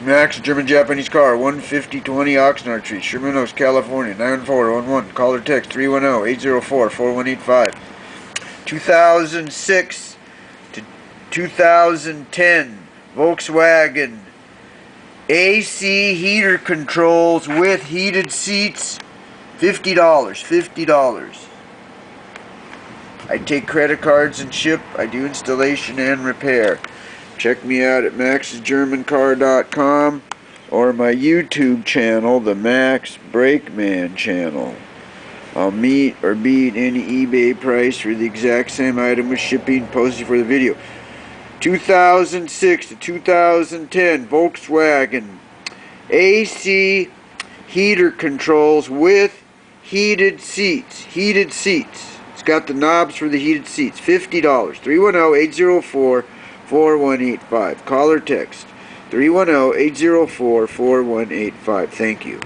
Max, German-Japanese car, 15020 Oxnard Street, Sherman Oaks, California, 91411. Call or text 310-804-4185. 2006 to 2010 Volkswagen AC heater controls with heated seats, $50. $50. I take credit cards and ship. I do installation and repair. Check me out at maxsgermancar.com or my YouTube channel, the Max Brakeman channel. I'll meet or beat any eBay price for the exact same item with shipping posted for the video. 2006 to 2010 Volkswagen AC heater controls with heated seats. Heated seats. It's got the knobs for the heated seats. $50. 310-804-4185. Call or text 310-804-4185. Thank you.